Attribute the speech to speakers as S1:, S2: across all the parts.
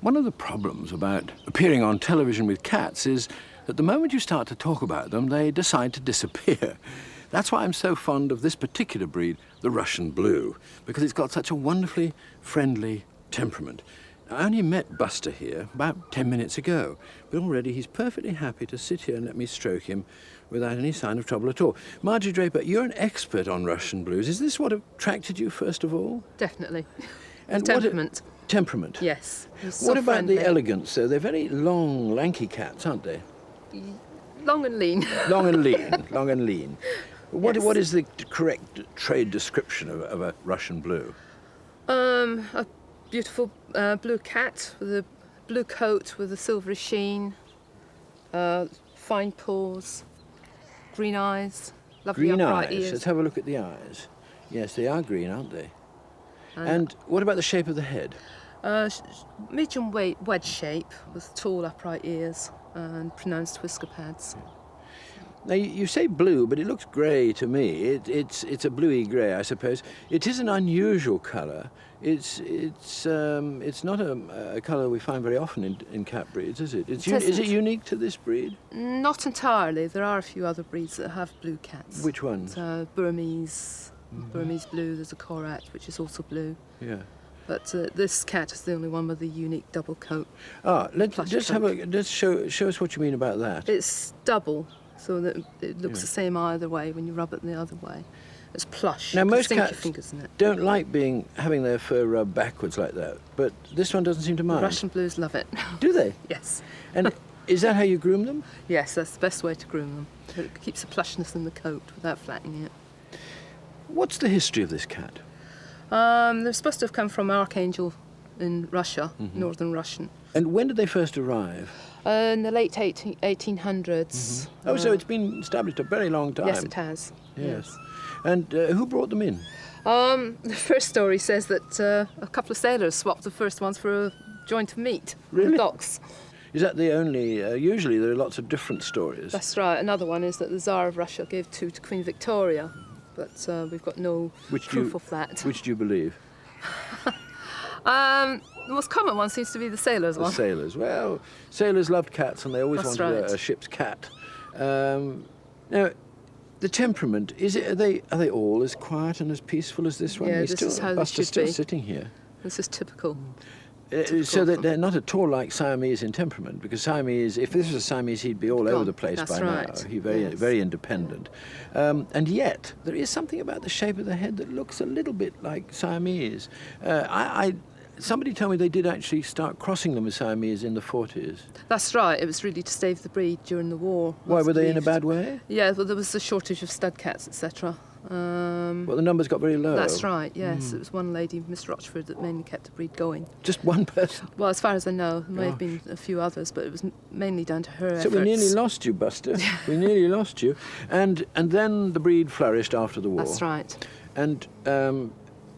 S1: One of the problems about appearing on television with cats is that the moment you start to talk about them, they decide to disappear. That's why I'm so fond of this particular breed, the Russian Blue, because it's got such a wonderfully friendly temperament. I only met Buster here about 10 minutes ago, but already he's perfectly happy to sit here and let me stroke him without any sign of trouble at all. Marjorie Draper, you're an expert on Russian Blues. Is this what attracted you first of all?
S2: Definitely.
S1: And
S2: temperament.
S1: Temperament?
S2: Yes.
S1: What about the elegance, though? They're very long, lanky cats, aren't they?
S2: Long and lean.
S1: Long and lean, long and lean. What is the correct trade description of a Russian Blue?
S2: A beautiful blue cat with a blue coat with a silvery sheen, fine paws, green eyes, lovely upright ears.
S1: Let's have a look at the eyes. Yes, they are green, aren't they? And what about the shape of the head?
S2: Medium wedge shape with tall upright ears and pronounced whisker pads.
S1: Now, you say blue, but it looks grey to me. It's a bluey grey, I suppose. It is an unusual colour. It's not a colour we find very often in cat breeds, is it? Is it unique to this breed?
S2: Not entirely. There are a few other breeds that have blue cats.
S1: Which ones?
S2: Burmese blue. There's a Korat, which is also blue.
S1: Yeah.
S2: But this cat is the only one with a unique double coat.
S1: Let's show us what you mean about that.
S2: It's double, so that it looks the same either way when you rub it the other way. It's plush.
S1: Now, most cats
S2: your fingers in it.
S1: don't like having their fur rubbed backwards like that, but this one doesn't seem to mind.
S2: The Russian Blues love it.
S1: Do they?
S2: Yes.
S1: And is that how you groom them?
S2: Yes, that's the best way to groom them. It keeps the plushness in the coat without flattening it.
S1: What's the history of this cat?
S2: They're supposed to have come from Archangel in Russia, northern Russian.
S1: And when did they first arrive?
S2: In the late 1800s.
S1: Oh, so it's been established a very long time.
S2: Yes, it has.
S1: Yes. And who brought them in?
S2: The first story says that a couple of sailors swapped the first ones for a joint of meat in
S1: Really?
S2: the docks.
S1: Is that the only... usually there are lots of different stories.
S2: That's right. Another one is that the Tsar of Russia gave two to Queen Victoria, but we've got no proof of that.
S1: Which do you believe?
S2: The most common one seems to be the sailors' one.
S1: The sailors. Well, sailors loved cats and they always
S2: That's
S1: wanted
S2: right.
S1: a ship's cat. Now, the temperament, are they all as quiet and as peaceful as this one?
S2: Yeah, this is how they
S1: Buster's
S2: should
S1: still
S2: be.
S1: sitting here.
S2: This is typical.
S1: So that they're not at all like Siamese in temperament, because Siamese, if this was a Siamese, he'd be all over the place
S2: That's
S1: by
S2: right.
S1: now. He's very independent. And yet, there is something about the shape of the head that looks a little bit like Siamese. Somebody told me they did actually start crossing them with Siamese in the 40s.
S2: That's right. It was really to save the breed during the war.
S1: Why,
S2: that's
S1: were they in a
S2: believed.
S1: bad way?
S2: Yeah, well, there was a shortage of stud cats, etc.
S1: Well, the numbers got very low.
S2: That's right, yes. It was one lady, Miss Rochford, that mainly kept the breed going.
S1: Just one person?
S2: Well, as far as I know, there may have been a few others, but it was mainly down to her efforts.
S1: So we nearly lost you, Buster. We nearly lost you. And then the breed flourished after the war.
S2: That's right.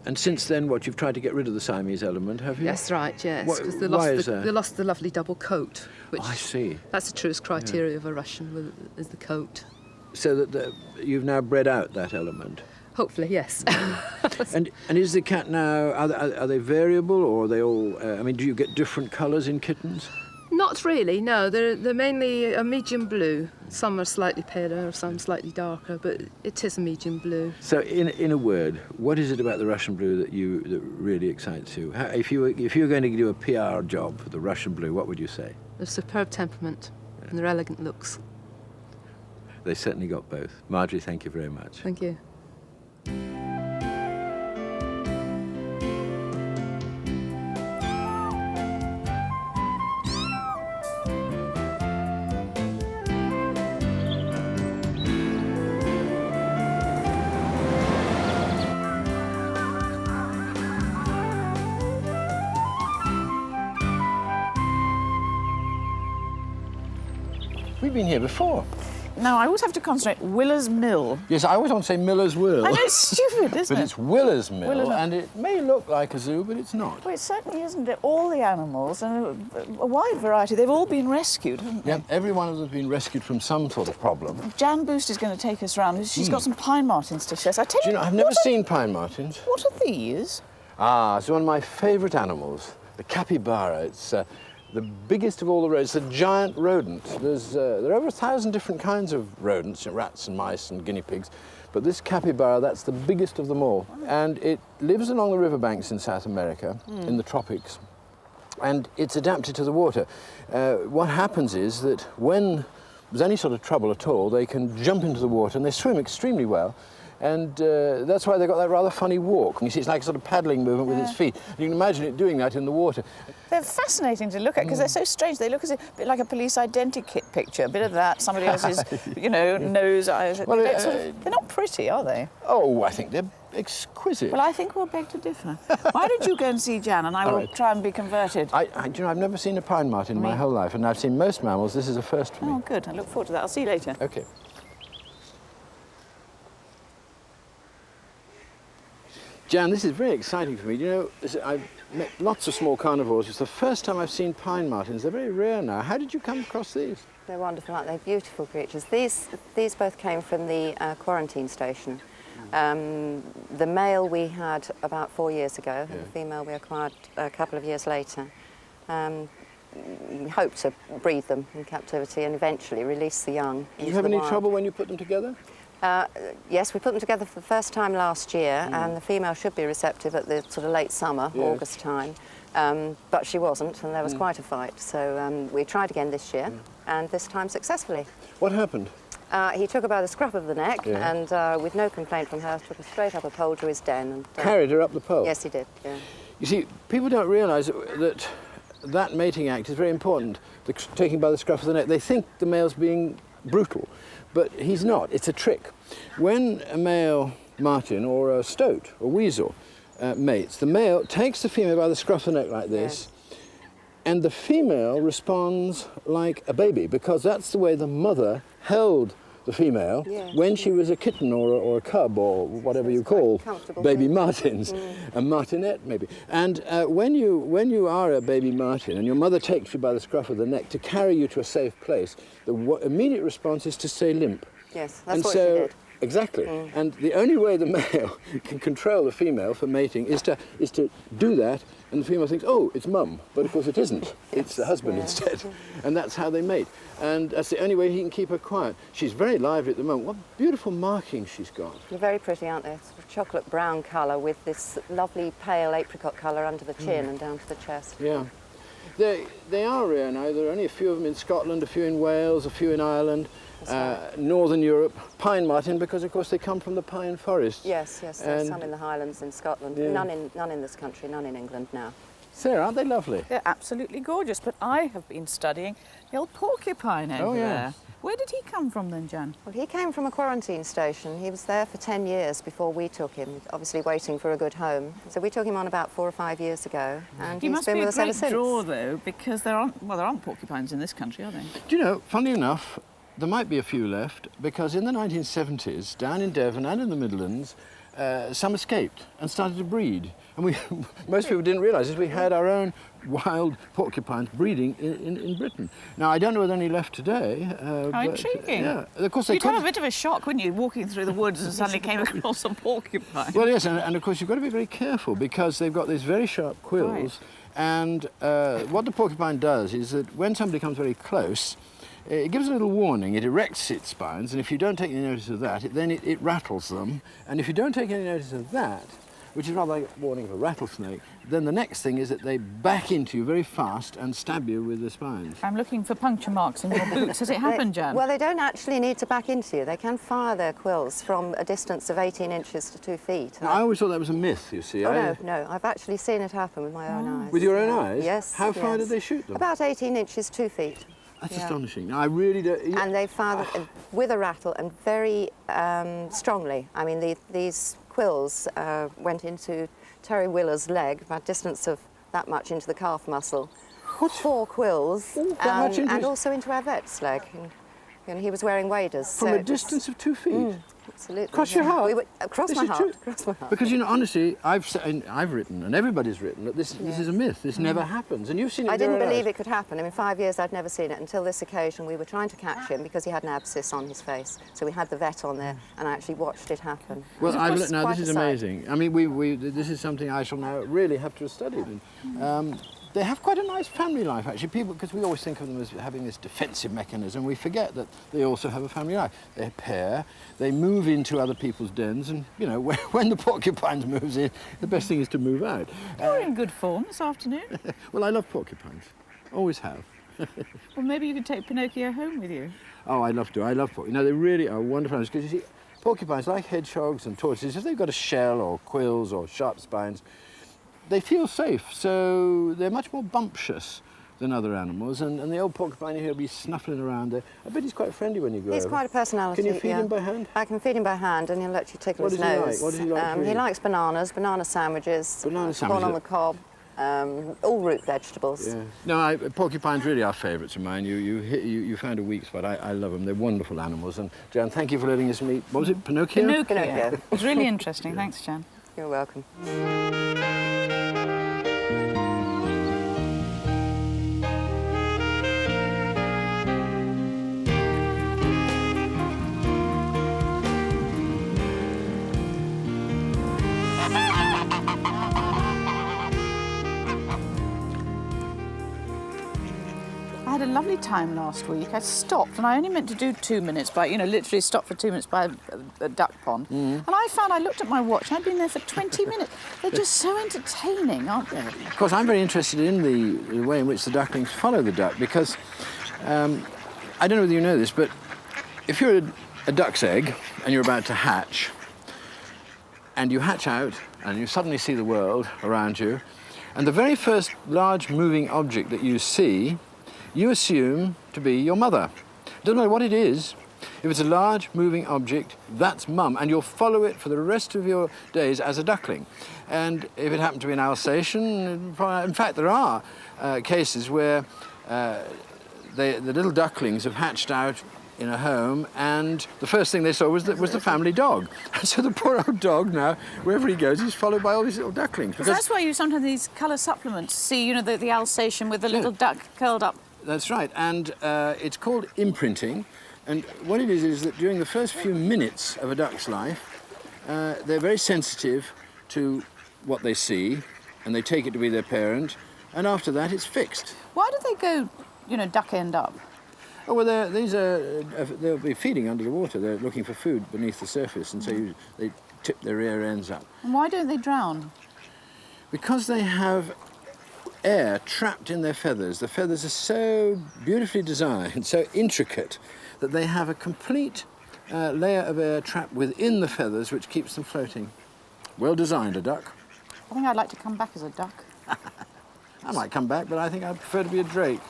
S1: And since then, you've tried to get rid of the Siamese element, have you?
S2: That's right, yes. Because
S1: Why is that?
S2: they lost the lovely double coat. Which
S1: I see.
S2: That's the truest criteria of a Russian, is the coat.
S1: So that you've now bred out that element?
S2: Hopefully, yes.
S1: And is the cat now, are they variable, or are they all, do you get different colours in kittens?
S2: Not really, no. They're mainly a medium blue. Some are slightly paler, some slightly darker, but it is a medium blue.
S1: So, in a word, what is it about the Russian Blue that really excites you? If you were going to do a PR job for the Russian Blue, what would you say?
S2: They're superb temperament and their elegant looks.
S1: They certainly got both. Marjorie, thank you very much.
S2: Thank you.
S1: We've been here before.
S3: Now, I always have to concentrate. Willer's Mill.
S1: Yes, I always want to say Miller's Will.
S3: I know, it's stupid, isn't
S1: But
S3: it?
S1: it's Willer's Mill,
S3: Willer's Mill.
S1: and it may look like a zoo, but it's not.
S3: Well, it certainly isn't. All the animals, and a wide variety, they've all been rescued, haven't they?
S1: Yeah, every one of them has been rescued from some sort of problem.
S3: Jan Boost is going to take us round. She's got some pine martens to show us. I tell
S1: Do you know, I've never seen pine martens.
S3: What are these?
S1: Ah, it's one of my favourite animals. the capybara. It's the biggest of all the rodents. It's a giant rodent. There are over 1,000 different kinds of rodents, rats and mice and guinea pigs, but this capybara, that's the biggest of them all. And it lives along the riverbanks in South America, in the tropics, and it's adapted to the water. What happens is that when there's any sort of trouble at all, they can jump into the water, and they swim extremely well. And that's why they've got that rather funny walk. You see, it's like a sort of paddling movement with its feet. You can imagine it doing that in the water.
S3: They're fascinating to look at because they're so strange. They look as a bit like a police identikit picture, a bit of that, somebody else's, nose, eyes.
S1: Well,
S3: they're not pretty, are they?
S1: Oh, I think they're exquisite.
S3: Well, I think we'll beg to differ. Why don't you go and see Jan, and I will try and be converted.
S1: I've never seen a pine marten in my whole life, and I've seen most mammals. This is a first for me.
S3: Oh, good. I look forward to that. I'll see you later.
S1: Okay. Jan, this is very exciting for me. I've met lots of small carnivores. It's the first time I've seen pine martens. They're very rare now. How did you come across these?
S4: They're wonderful, aren't they? Beautiful creatures. These both came from the quarantine station. The male we had about 4 years ago, and the female we acquired a couple of years later. We hope to breed them in captivity and eventually release the young into the wild.
S1: Did you have any trouble when you put them together?
S4: Yes, we put them together for the first time last year, and the female should be receptive at the sort of late summer, August time, but she wasn't, and there was quite a fight. So we tried again this year, and this time successfully.
S1: What happened?
S4: He took her by the scruff of the neck, and with no complaint from her, took her straight up a pole to his den. And,
S1: carried her up the pole?
S4: Yes, he did, yeah.
S1: You see, people don't realise that mating act is very important, the taking by the scruff of the neck. They think the male's being brutal, but he's not. It's a trick. When a male marten or a stoat or weasel mates, the male takes the female by the scruff of the neck like this, and the female responds like a baby, because that's the way the mother held the female when she was a kitten or a cub or whatever you call baby martens, a martinet maybe. And when you are a baby marten and your mother takes you by the scruff of the neck to carry you to a safe place, the immediate response is to stay limp.
S4: Yes, that's what she did.
S1: Exactly. And the only way the male can control the female for mating is to do that, and the female thinks, oh, it's mum, but of course it isn't. It's the husband instead. And that's how they mate. And that's the only way he can keep her quiet. She's very lively at the moment. What beautiful markings she's got.
S4: They're very pretty, aren't they? Sort of chocolate brown colour with this lovely pale apricot colour under the chin and down to the chest.
S1: Yeah. They are rare now. There are only a few of them in Scotland, a few in Wales, a few in Ireland. Northern Europe, pine marten, because of course they come from the pine forest.
S4: Yes, there's some in the Highlands in Scotland. None in this country, none in England now.
S1: Sarah, aren't they lovely?
S3: They're absolutely gorgeous, but I have been studying the old porcupine over there. Where did he come from then, Jan?
S4: Well, he came from a quarantine station. He was there for 10 years before we took him, obviously waiting for a good home. So we took him on about 4 or 5 years ago, and
S3: He
S4: he's
S3: must
S4: been
S3: be a
S4: with us ever
S3: great
S4: since.
S3: draw, though, because there aren't porcupines in this country, are there?
S1: Do you know, funnily enough, there might be a few left, because in the 1970s, down in Devon and in the Midlands, some escaped and started to breed. And most people didn't realise this. We had our own wild porcupines breeding in Britain. Now, I don't know whether any left today.
S3: How intriguing.
S1: Yeah, of course they
S3: You'd
S1: could.
S3: have a bit of a shock, wouldn't you, walking through the woods and suddenly came across a porcupine?
S1: Well, yes, and of course you've got to be very careful, because they've got these very sharp quills.
S3: Right.
S1: And what the porcupine does is that when somebody comes very close, it gives a little warning. It erects its spines, and if you don't take any notice of that, then it rattles them. And if you don't take any notice of that, which is rather like a warning of a rattlesnake, then the next thing is that they back into you very fast and stab you with the spines.
S3: I'm looking for puncture marks in your boots. Has it happened, Jan?
S4: Well, they don't actually need to back into you. They can fire their quills from a distance of 18 inches to 2 feet.
S1: Now, I always thought that was a myth, you see.
S4: No, I've actually seen it happen with my own eyes.
S1: With your own eyes?
S4: Yes.
S1: How far did they shoot them?
S4: About 18 inches, 2 feet.
S1: That's astonishing. Now, I really don't...
S4: And they fired them with a rattle and very strongly. I mean, these quills went into Terry Willer's leg, about a distance of that much into the calf muscle. 4 quills, and also into our vet's leg. And he was wearing waders.
S1: From a distance of 2 feet?
S4: Absolutely.
S1: Across your heart?
S4: Across my heart.
S1: Because, honestly, I've written, and everybody's written, that this is a myth. This never happens. And you've seen it.
S4: I didn't believe it could happen. I mean, 5 years I'd never seen it until this occasion. We were trying to catch him because he had an abscess on his face. So we had the vet on there, and I actually watched it happen.
S1: Well, now this is amazing. I mean, this is something I shall now really have to have studied. they have quite a nice family life, actually. People, because we always think of them as having this defensive mechanism, we forget that they also have a family life. They pair, they move into other people's dens, and, you know, when the porcupines moves in, the best thing is to move out.
S3: You're in good form this afternoon.
S1: Well, I love porcupines. Always have.
S3: Well, maybe you could take Pinocchio home with you.
S1: Oh, I'd love to. I love porcupines. No, they really are wonderful animals, because you see, porcupines, like hedgehogs and tortoises, if they've got a shell or quills or sharp spines, they feel safe, so they're much more bumptious than other animals, and the old porcupine here will be snuffling around there. I bet he's quite friendly when you go
S4: He's
S1: over.
S4: quite a personality.
S1: Can you feed
S4: yeah.
S1: him by hand?
S4: I can feed him by hand, and he'll let you tickle
S1: What
S4: his
S1: does he
S4: nose.
S1: like? What does he like to
S4: He
S1: eat?
S4: likes bananas, banana sandwiches,
S1: Banana
S4: corn on
S1: sandwiches.
S4: the cob, all root vegetables.
S1: Yeah. No, porcupines really are favourites of mine. You found a weak spot. I love them. They're wonderful animals. And Jan, thank you for letting us meet. What was it, Pinocchio?
S3: Pinocchio. It was really interesting. Thanks, Jan.
S4: You're welcome.
S3: I had a lovely time last week. I stopped, and I only meant to do 2 minutes by, you know, literally stopped for 2 minutes by a duck pond. And I found, I looked at my watch, and I'd been there for 20 minutes. They're just so entertaining, aren't they?
S1: Of course, I'm very interested in the way in which the ducklings follow the duck, because I don't know whether you know this, but if you're a duck's egg and you're about to hatch, and you hatch out and you suddenly see the world around you, and the very first large moving object that you see, you assume to be your mother. It doesn't matter what it is. If it's a large moving object, that's mum, and you'll follow it for the rest of your days as a duckling. And if it happened to be an Alsatian, in fact, there are cases where the little ducklings have hatched out in a home, and the first thing they saw was the family dog. And so the poor old dog now, wherever he goes, he's followed by all these little ducklings.
S3: Because that's why you sometimes these colour supplements see, you know, the Alsatian with the little duck curled up.
S1: That's right, and it's called imprinting. And what it is that during the first few minutes of a duck's life, they're very sensitive to what they see, and they take it to be their parent, and after that it's fixed.
S3: Why do they go, you know, duck end up?
S1: Oh, well, they'll be feeding under the water. They're looking for food beneath the surface, and so they tip their rear ends up.
S3: And why don't they drown?
S1: Because they have air trapped in their feathers. The feathers are so beautifully designed, so intricate, that they have a complete layer of air trapped within the feathers, which keeps them floating. Well designed, a duck.
S3: I think I'd like to come back as a duck.
S1: I might come back, but I think I'd prefer to be a drake.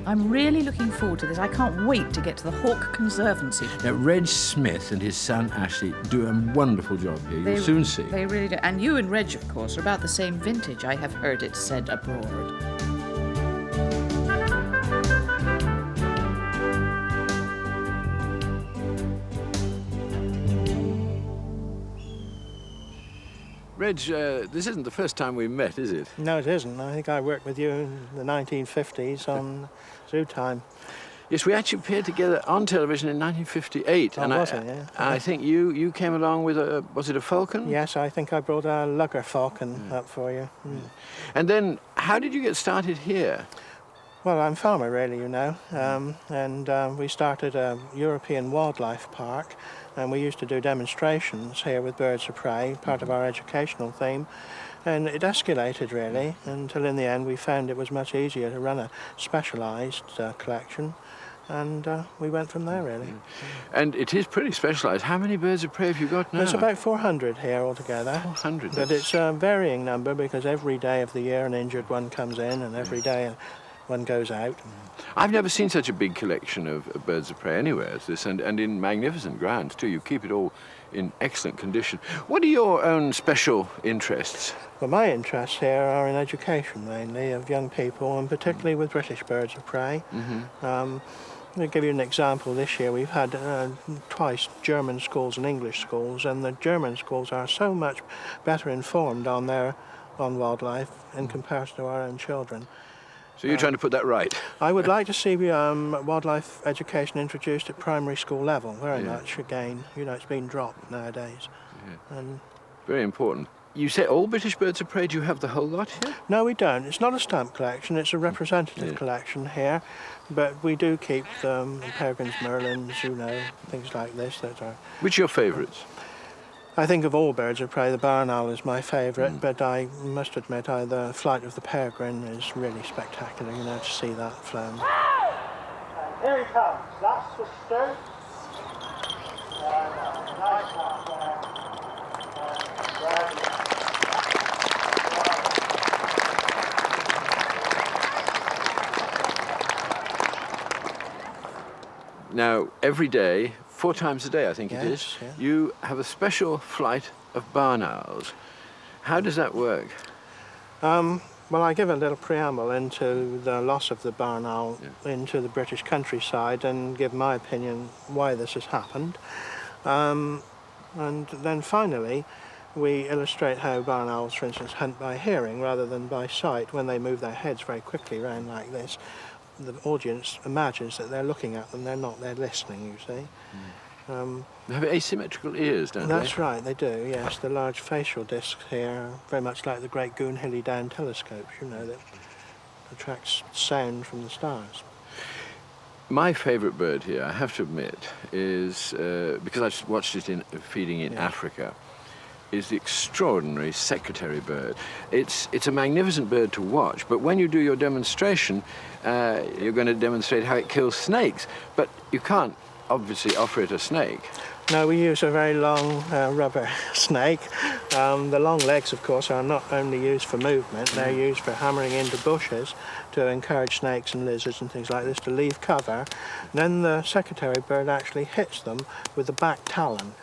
S3: I'm really looking forward to this. I can't wait to get to the Hawk Conservancy.
S1: Now, Reg Smith and his son Ashley do a wonderful job here. You'll soon see.
S3: They really do. And you and Reg, of course, are about the same vintage, I have heard it said abroad.
S1: Reg, this isn't the first time we met, is it?
S5: No, it isn't. I think I worked with you in the 1950s on Zoo Time.
S1: Yes, we actually appeared together on television in 1958.
S5: Oh, was it? Yeah.
S1: I think you came along with was it a falcon?
S5: Yes, I think I brought a lugger falcon up for you.
S1: And then, how did you get started here?
S5: Well, I'm a farmer, really, you know, and we started a European wildlife park, and we used to do demonstrations here with birds of prey, part of our educational theme, and it escalated, really, until in the end we found it was much easier to run a specialised collection, and we went from there, really.
S1: And it is pretty specialised. How many birds of prey have you got now?
S5: There's about 400 here altogether.
S1: 400?
S5: But it's a varying number because every day of the year an injured one comes in, and every day one goes out.
S1: I've never seen such a big collection of birds of prey anywhere as this, and in magnificent grounds too. You keep it all in excellent condition. What are your own special interests?
S5: Well, my interests here are in education mainly of young people, and particularly with British birds of prey. I'll give you an example. This year we've had twice German schools and English schools, and the German schools are so much better informed on wildlife in comparison to our own children.
S1: So you're trying to put that right?
S5: I would like to see wildlife education introduced at primary school level, very much. Again, you know, it's been dropped nowadays. And
S1: very important. You say all British birds of prey, do you have the whole lot here?
S5: no, we don't. It's not a stamp collection, it's a representative collection here, but we do keep peregrines, merlins, you know, things like this. That are.
S1: Which are your favourites?
S5: I think of all birds of prey, the barn owl is my favourite, but I must admit the flight of the peregrine is really spectacular, you know, to see that flown.
S6: Here he comes. That's for Stu. Nice one.
S1: Now, every day, 4 times a day, I think it is,
S5: yeah.
S1: you have a special flight of barn owls. How does that work?
S5: Well, I give a little preamble into the loss of the barn owl into the British countryside and give my opinion why this has happened. And then finally, we illustrate how barn owls, for instance, hunt by hearing rather than by sight. When they move their heads very quickly around like this, the audience imagines that they're looking at them. They're not, they're listening, you see.
S1: They have asymmetrical ears, don't they?
S5: That's right, they do, yes. The large facial discs here are very much like the great Goonhilly Down telescopes, you know, that attracts sound from the stars.
S1: My favourite bird here, I have to admit, is, because I've watched it feeding in Africa, is the extraordinary secretary bird. It's a magnificent bird to watch, but when you do your demonstration, you're going to demonstrate how it kills snakes, but you can't obviously offer it a snake.
S5: No, we use a very long rubber snake. The long legs, of course, are not only used for movement, they're used for hammering into bushes to encourage snakes and lizards and things like this to leave cover. And then the secretary bird actually hits them with the back talon.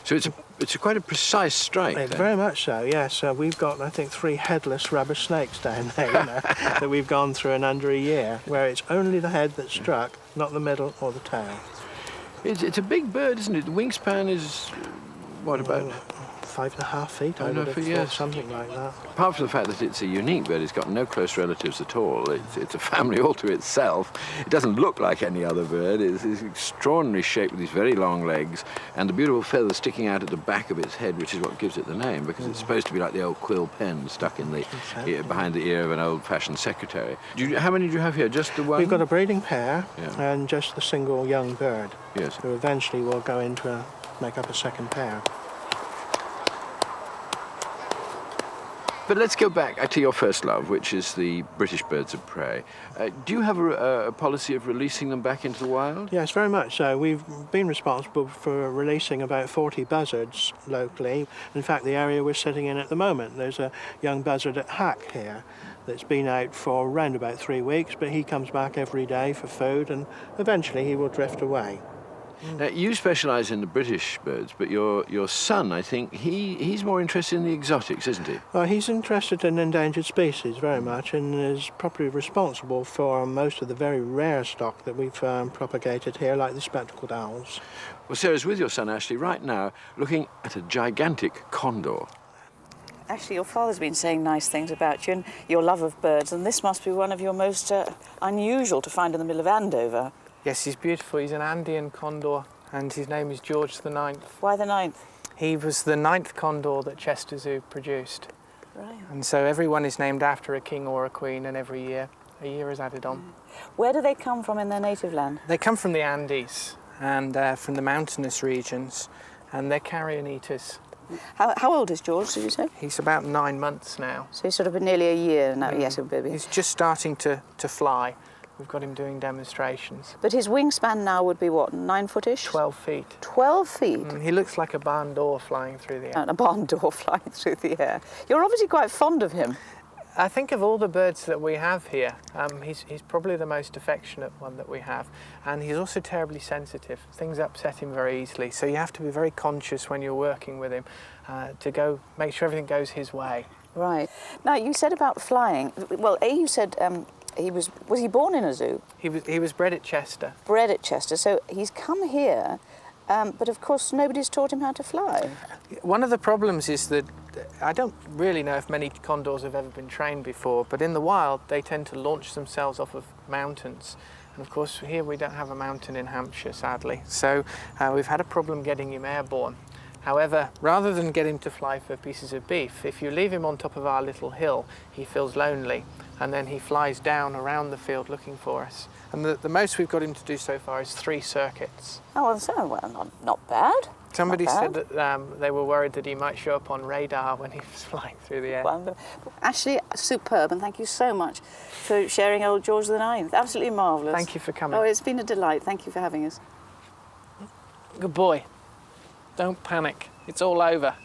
S1: So it's quite a precise strike.
S5: Very much so, yes. We've got, I think, 3 headless rubber snakes down there, you know, that we've gone through in under a year, where it's only the head that's struck, not the middle or the tail.
S1: It's a big bird, isn't it? The wingspan is, what, about
S5: 5.5 feet, I would have thought, something like that.
S1: Apart from the fact that it's a unique bird, it's got no close relatives at all. It's a family all to itself. It doesn't look like any other bird. It's extraordinary shape with these very long legs and the beautiful feathers sticking out at the back of its head, which is what gives it the name, because it's supposed to be like the old quill pen stuck in the behind the ear of an old-fashioned secretary. How many do you have here? Just the one?
S5: We've got a breeding pair and just the single young bird.
S1: Yes.
S5: Who eventually will go into make up a second pair.
S1: But let's go back to your first love, which is the British birds of prey. Do you have a policy of releasing them back into the wild?
S5: Yes, very much so. We've been responsible for releasing about 40 buzzards locally. In fact, the area we're sitting in at the moment, there's a young buzzard at Hack here that's been out for around about 3 weeks, but he comes back every day for food and eventually he will drift away.
S1: Now, you specialise in the British birds, but your son, I think, he's more interested in the exotics, isn't he?
S5: Well, he's interested in endangered species very much and is probably responsible for most of the very rare stock that we've propagated here, like the spectacled owls.
S1: Well, Sarah's with your son, Ashley, right now, looking at a gigantic condor.
S3: Actually, your father's been saying nice things about you and your love of birds, and this must be one of your most unusual to find in the middle of Andover.
S6: Yes, he's beautiful. He's an Andean condor, and his name is George the Ninth.
S3: Why the 9th?
S6: He was the 9th condor that Chester Zoo produced.
S3: Right.
S6: And so everyone is named after a king or a queen, and every year, a year is added on.
S3: Where do they come from in their native land?
S6: They come from the Andes and from the mountainous regions, and they're carrion eaters.
S3: How old is George, did you say?
S6: He's about 9 months now.
S3: So he's sort of been nearly a year now, yes, a baby.
S6: He's just starting to fly. We've got him doing demonstrations.
S3: But his wingspan now would be what, 9 foot-ish?
S6: 12 feet.
S3: 12 feet?
S6: He looks like a barn door flying through the air.
S3: And a barn door flying through the air. You're obviously quite fond of him.
S6: I think of all the birds that we have here, he's probably the most affectionate one that we have, and he's also terribly sensitive. Things upset him very easily, so you have to be very conscious when you're working with him to make sure everything goes his way.
S3: Right. Now, you said about flying. Well, you said was he born in a zoo?
S6: He was bred at Chester.
S3: Bred at Chester, so he's come here, but of course nobody's taught him how to fly.
S6: One of the problems is that I don't really know if many condors have ever been trained before, but in the wild they tend to launch themselves off of mountains. And of course here we don't have a mountain in Hampshire, sadly, so we've had a problem getting him airborne. However, rather than get him to fly for pieces of beef, if you leave him on top of our little hill, he feels lonely, and then he flies down around the field looking for us. And the most we've got him to do so far is 3 circuits.
S3: Oh, well, not bad.
S6: Somebody said that they were worried that he might show up on radar when he was flying through the air.
S3: Wonderful. Ashley, superb, and thank you so much for sharing old George IX. Absolutely marvellous.
S6: Thank you for coming.
S3: Oh, it's been a delight. Thank you for having us.
S6: Good boy. Don't panic. It's all over.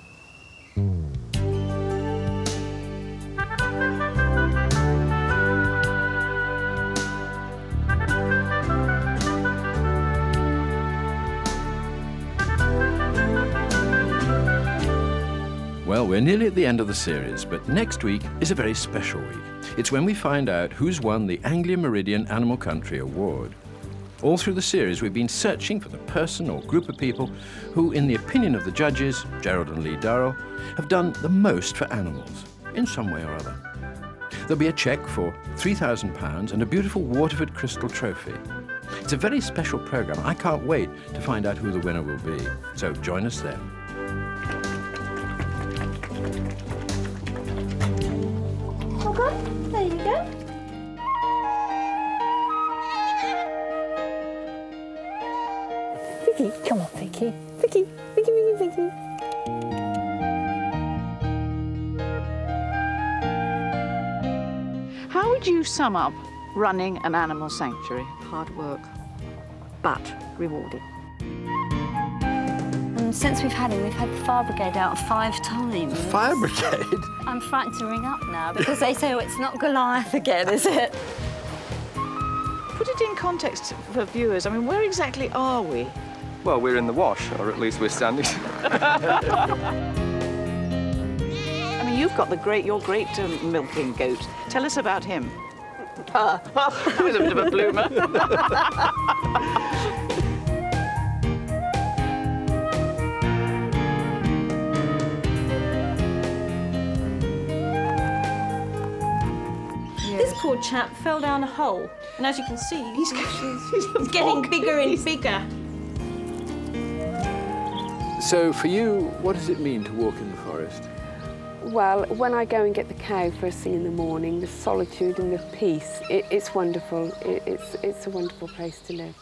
S1: Well, we're nearly at the end of the series, but next week is a very special week. It's when we find out who's won the Anglia Meridian Animal Country Award. All through the series, we've been searching for the person or group of people who, in the opinion of the judges, Gerald and Lee Durrell, have done the most for animals, in some way or other. There'll be a cheque for £3,000 and a beautiful Waterford crystal trophy. It's a very special programme. I can't wait to find out who the winner will be. So join us then.
S7: There you go. Vicky, come on, Vicky. Vicky, Vicky, Vicky, Vicky.
S3: How would you sum up running an animal sanctuary?
S8: Hard work, but rewarding.
S7: Since we've had him, we've had the fire brigade out 5 times.
S1: Fire brigade?
S7: I'm frightened to ring up now because they say, oh, it's not Goliath again, is it?
S3: Put it in context for viewers. I mean, where exactly are we?
S9: Well, we're in the wash, or at least we're standing.
S3: I mean, you've got your great milking goat. Tell us about him. He was a bit of a bloomer.
S8: This poor chap fell down a hole, and as you can see, he's getting bigger and bigger.
S1: So for you, what does it mean to walk in the forest?
S10: Well, when I go and get the cow first thing in the morning, the solitude and the peace, it's wonderful. It's a wonderful place to live.